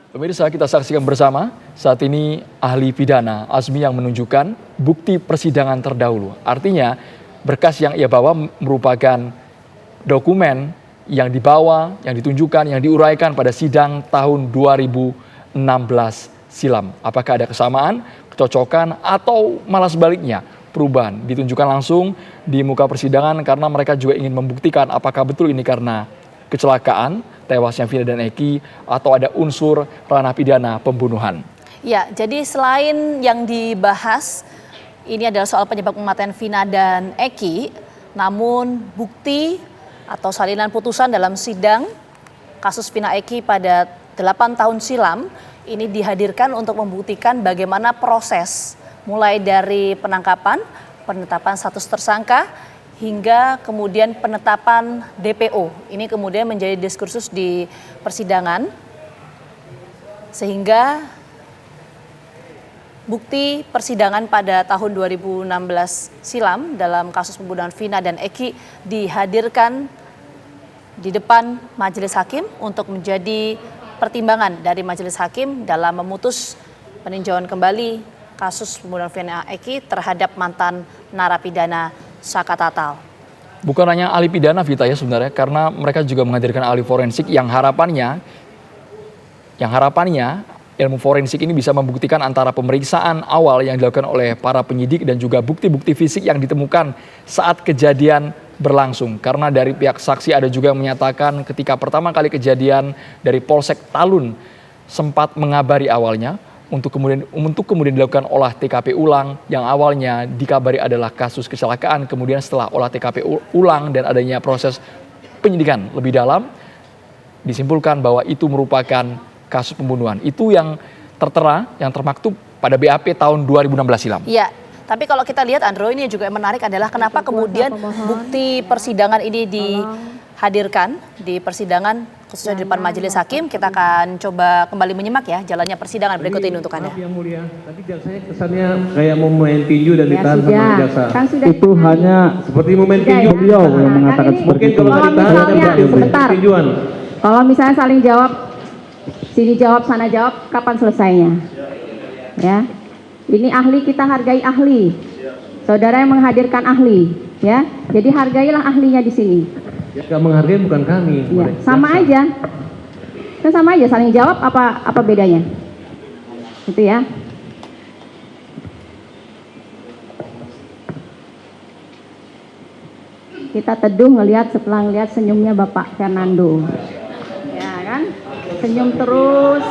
Pemirsa, kita saksikan bersama saat ini ahli pidana Azmi yang menunjukkan bukti persidangan terdahulu. Artinya berkas yang ia bawa merupakan dokumen yang dibawa, yang ditunjukkan, yang diuraikan pada sidang tahun 2016 silam. Apakah ada kesamaan, kecocokan, atau malah sebaliknya perubahan? Ditunjukkan langsung di muka persidangan karena mereka juga ingin membuktikan apakah betul ini karena kecelakaan, tewasnya Vina dan Eki, atau ada unsur ranah pidana pembunuhan. Ya, jadi selain yang dibahas, ini adalah soal penyebab kematian Vina dan Eki, namun bukti atau salinan putusan dalam sidang kasus Vina Eki pada 8 tahun silam, ini dihadirkan untuk membuktikan bagaimana proses mulai dari penangkapan, penetapan status tersangka, hingga kemudian penetapan DPO. Ini kemudian menjadi diskursus di persidangan, sehingga bukti persidangan pada tahun 2016 silam dalam kasus pembunuhan Vina dan Eki dihadirkan di depan majelis hakim untuk menjadi pertimbangan dari majelis hakim dalam memutus peninjauan kembali kasus pembunuhan Vina Eki terhadap mantan narapidana Saka Tatal. Bukan hanya ahli pidana, Vita, ya sebenarnya, karena mereka juga menghadirkan ahli forensik yang harapannya ilmu forensik ini bisa membuktikan antara pemeriksaan awal yang dilakukan oleh para penyidik dan juga bukti-bukti fisik yang ditemukan saat kejadian berlangsung. Karena dari pihak saksi ada juga yang menyatakan ketika pertama kali kejadian dari Polsek Talun sempat mengabari awalnya untuk kemudian dilakukan olah TKP ulang yang awalnya dikabari adalah kasus kecelakaan, kemudian setelah olah TKP ulang dan adanya proses penyidikan lebih dalam disimpulkan bahwa itu merupakan kasus pembunuhan. Itu yang tertera, yang termaktub pada BAP tahun 2016 silam. Iya, tapi kalau kita lihat Andro, ini juga yang menarik adalah kenapa kemudian bukti persidangan ini dihadirkan di persidangan khususnya di depan majelis hakim. Kita akan coba kembali menyimak ya jalannya persidangan berikut ini untuk Anda. Yang mulia, tadi jaksanya kesannya kayak mau main tinju dan ditahan sama jaksa. Kan itu hanya seperti mau main tinju, beliau yang mengatakan seperti itu. Kalau misalnya sebentar, kalau misalnya saling jawab, sini jawab, sana jawab, kapan selesainya? Ya, ini ahli, kita hargai ahli. Saudara yang menghadirkan ahli, ya. Jadi hargailah ahlinya di sini. Yang menghargai bukan kami. Ya, sama aja. Kan sama aja, saling jawab, apa bedanya? Itu ya. Kita teduh setelah ngelihat senyumnya Bapak Fernando. Ya kan? Senyum terus.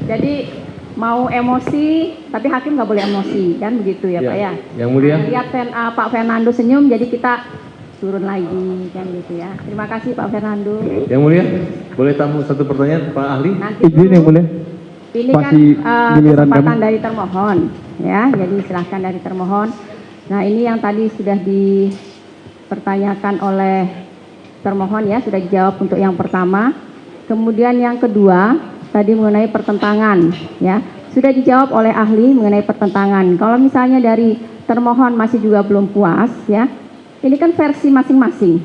Jadi mau emosi, tapi hakim nggak boleh emosi, kan begitu ya, Pak ya? Yang mulia. Lihat Pak Fernando senyum, jadi kita turun lagi, kan gitu ya. Terima kasih Pak Fernando. Yang mulia, boleh tamu satu pertanyaan Pak ahli? Nanti izin yang mulia. Ini kan kesempatan dari termohon, ya. Jadi silahkan dari termohon. Nah, ini yang tadi sudah dipertanyakan oleh termohon ya, sudah dijawab untuk yang pertama. Kemudian yang kedua tadi mengenai pertentangan, ya, sudah dijawab oleh ahli mengenai pertentangan. Kalau misalnya dari termohon masih juga belum puas, ya, ini kan versi masing-masing.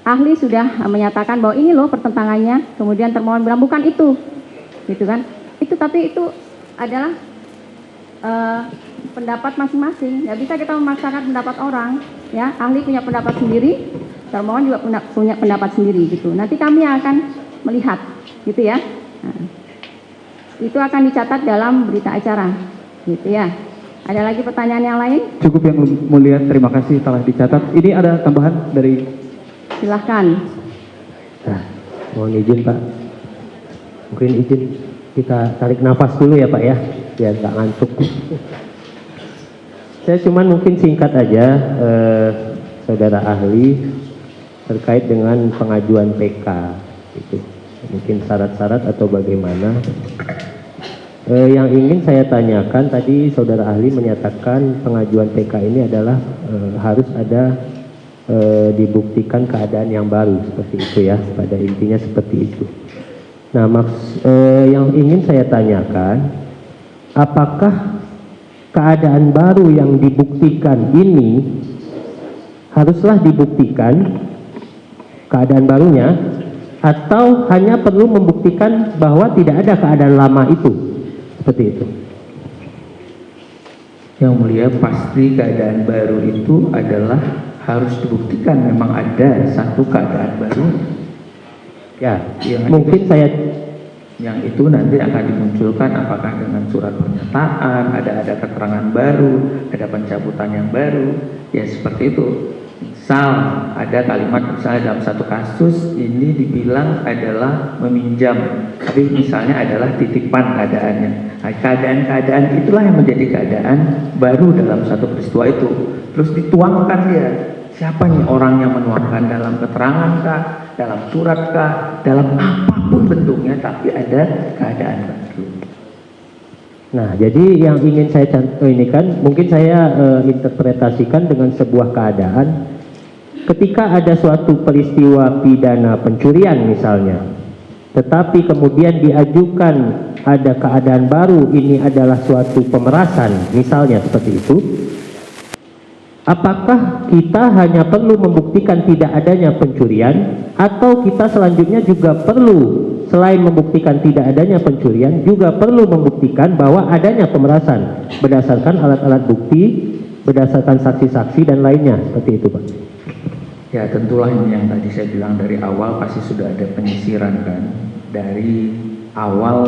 Ahli sudah menyatakan bahwa ini loh pertentangannya, kemudian termohon bilang bukan itu, gitu kan? Itu tapi itu adalah pendapat masing-masing. Nggak bisa kita memaksakan pendapat orang, ya. Ahli punya pendapat sendiri, termohon juga punya pendapat sendiri, gitu. Nanti kami akan melihat, gitu ya. Nah, itu akan dicatat dalam berita acara, gitu ya. Ada lagi pertanyaan yang lain? Cukup yang mulia, terima kasih telah dicatat. Ini ada tambahan dari? Silahkan. Nah, mohon izin Pak. Mungkin izin kita tarik nafas dulu ya Pak ya, biar nggak ngantuk. Saya cuman mungkin singkat aja, saudara ahli, terkait dengan pengajuan PK, gitu. Mungkin syarat-syarat atau bagaimana. Yang ingin saya tanyakan tadi saudara ahli menyatakan pengajuan PK ini adalah harus ada dibuktikan keadaan yang baru, seperti itu ya, pada intinya seperti itu. Nah, yang ingin saya tanyakan, apakah keadaan baru yang dibuktikan ini haruslah dibuktikan keadaan barunya, atau hanya perlu membuktikan bahwa tidak ada keadaan lama itu, seperti itu? Yang mulia, pasti keadaan baru itu adalah harus dibuktikan memang ada satu keadaan baru. Ya, yang mungkin yang itu nanti akan dimunculkan apakah dengan surat pernyataan, ada keterangan baru, ada pencabutan yang baru, ya seperti itu. Misal ada kalimat, misalnya dalam satu kasus ini dibilang adalah meminjam, tapi misalnya adalah titipan keadaannya. Nah, keadaan-keadaan itulah yang menjadi keadaan baru dalam satu peristiwa itu. Terus dituangkan dia, siapa nih orang yang menuangkan, dalam keterangan kah, dalam surat kah, dalam apapun bentuknya, tapi ada keadaan baru. Nah, jadi yang ingin saya ini kan, mungkin saya interpretasikan dengan sebuah keadaan ketika ada suatu peristiwa pidana pencurian misalnya, tetapi kemudian diajukan ada keadaan baru, ini adalah suatu pemerasan misalnya, seperti itu. Apakah kita hanya perlu membuktikan tidak adanya pencurian, atau kita selanjutnya juga perlu, selain membuktikan tidak adanya pencurian, juga perlu membuktikan bahwa adanya pemerasan berdasarkan alat-alat bukti, berdasarkan saksi-saksi dan lainnya, seperti itu Pak? Ya tentulah ini yang tadi saya bilang dari awal, pasti sudah ada penyisiran kan. Dari awal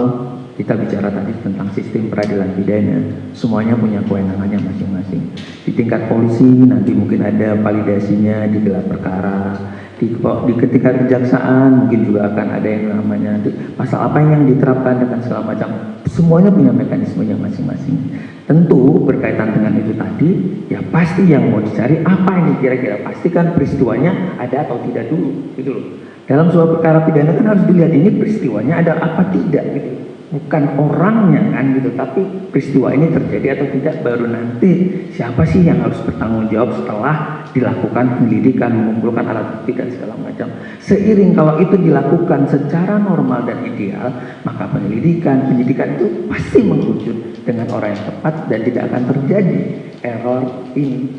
kita bicara tadi tentang sistem peradilan pidana, semuanya punya kewenangannya masing-masing. Di tingkat polisi nanti mungkin ada validasinya di gelar perkara, di ketika kejaksaan mungkin juga akan ada yang namanya pasal apa yang diterapkan dengan segala macam. Semuanya punya mekanismenya masing-masing. Tentu berkaitan dengan itu tadi, ya pasti yang mau dicari apa ini kira-kira, pastikan peristiwanya ada atau tidak dulu, gitu loh. Dalam sebuah perkara pidana kan harus dilihat ini peristiwanya ada apa tidak, gitu. Bukan orangnya kan gitu, tapi peristiwa ini terjadi atau tidak, baru nanti siapa sih yang harus bertanggung jawab setelah dilakukan penyelidikan, mengumpulkan alat bukti dan segala macam. Seiring kalau itu dilakukan secara normal dan ideal, maka penyidikan itu pasti mengerucut dengan orang yang tepat dan tidak akan terjadi error in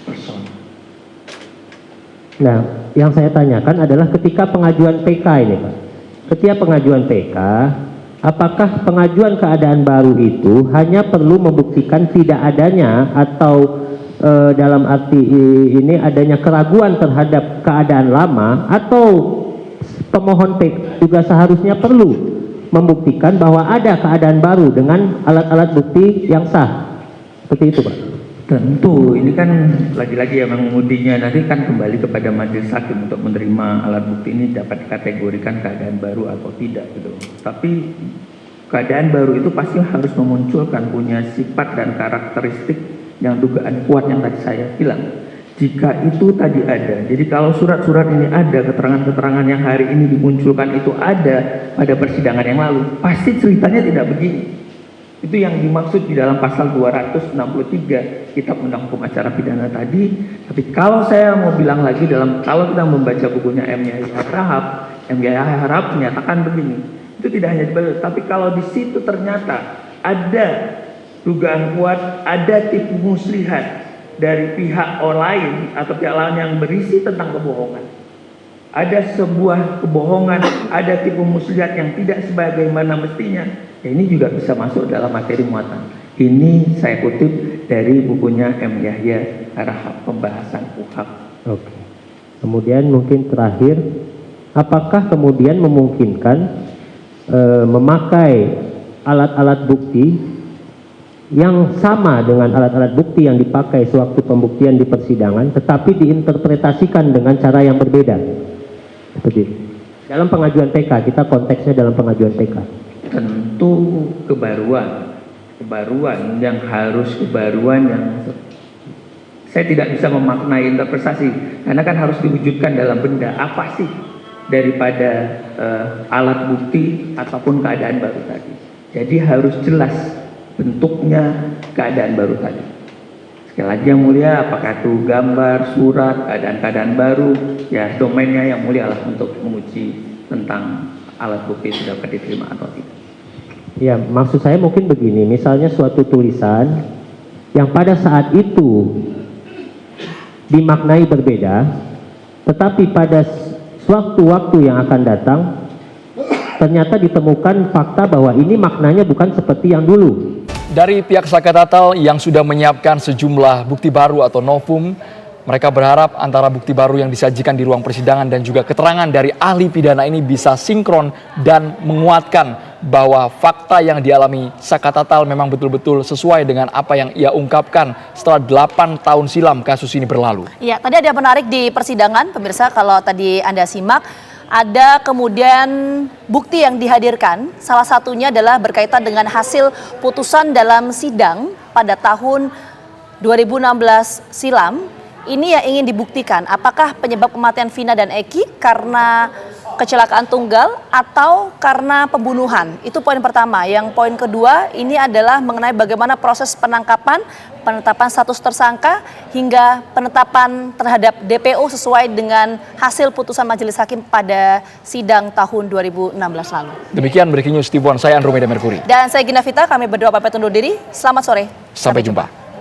person. Nah, yang saya tanyakan adalah ketika pengajuan PK ini Pak. Ketika pengajuan PK, apakah pengajuan keadaan baru itu hanya perlu membuktikan tidak adanya, atau dalam arti ini adanya keraguan terhadap keadaan lama, atau pemohon PK juga seharusnya perlu membuktikan bahwa ada keadaan baru dengan alat-alat bukti yang sah? Seperti itu Pak. Tentu ini kan lagi-lagi ya mengudinya nanti kan kembali kepada majelis hakim untuk menerima alat bukti ini dapat dikategorikan keadaan baru atau tidak gitu. Tapi keadaan baru itu pasti harus memunculkan punya sifat dan karakteristik yang dugaan kuat yang tadi saya bilang. Jika itu tadi ada, jadi kalau surat-surat ini ada, keterangan-keterangan yang hari ini dimunculkan itu ada pada persidangan yang lalu, pasti ceritanya tidak begini. Itu yang dimaksud di dalam pasal 263 Kitab Undang Hukum Acara Pidana tadi. Tapi kalau saya mau bilang lagi, kalau kita membaca bukunya M. Yahya Harahap menyatakan begini, itu tidak hanya dibaca, tapi kalau di situ ternyata ada dugaan kuat, ada tipu muslihat dari pihak lain atau pihak lain yang berisi tentang kebohongan, ada sebuah kebohongan, ada tipu muslihat yang tidak sebagaimana mestinya, ya ini juga bisa masuk dalam materi muatan. Ini saya kutip dari bukunya M. Yahya Harahap, pembahasan UHAP. Oke. Kemudian mungkin terakhir, apakah kemudian memungkinkan memakai alat-alat bukti yang sama dengan alat-alat bukti yang dipakai sewaktu pembuktian di persidangan, tetapi diinterpretasikan dengan cara yang berbeda? Seperti itu. Dalam pengajuan PK, kita konteksnya dalam pengajuan PK. Tentu kebaruan yang saya tidak bisa memaknai interpretasi karena kan harus diwujudkan dalam benda apa sih daripada alat bukti ataupun keadaan baru tadi. Jadi harus jelas bentuknya keadaan baru tadi. Sekali lagi yang mulia, apakah itu gambar, surat, keadaan-keadaan baru, ya domainnya yang mulia lah untuk menguji tentang alat bukti sudah dapat diterima atau tidak. Ya, maksud saya mungkin begini, misalnya suatu tulisan yang pada saat itu dimaknai berbeda, tetapi pada suatu waktu yang akan datang, ternyata ditemukan fakta bahwa ini maknanya bukan seperti yang dulu. Dari pihak Sakatatal yang sudah menyiapkan sejumlah bukti baru atau novum, mereka berharap antara bukti baru yang disajikan di ruang persidangan dan juga keterangan dari ahli pidana ini bisa sinkron dan menguatkan bahwa fakta yang dialami Sakatatal memang betul-betul sesuai dengan apa yang ia ungkapkan setelah 8 tahun silam kasus ini berlalu. Ya, tadi ada menarik di persidangan, pemirsa, kalau tadi Anda simak, ada kemudian bukti yang dihadirkan, salah satunya adalah berkaitan dengan hasil putusan dalam sidang pada tahun 2016 silam. Ini yang ingin dibuktikan, apakah penyebab kematian Vina dan Eki karena kecelakaan tunggal atau karena pembunuhan. Itu poin pertama. Yang poin kedua ini adalah mengenai bagaimana proses penangkapan, penetapan status tersangka hingga penetapan terhadap DPO sesuai dengan hasil putusan majelis hakim pada sidang tahun 2016 lalu. Demikian Breaking News Tibuan, saya Andromeda Merkuri. Dan saya Gina Vita, kami berdua pamit undur diri. Selamat sore. Sampai jumpa.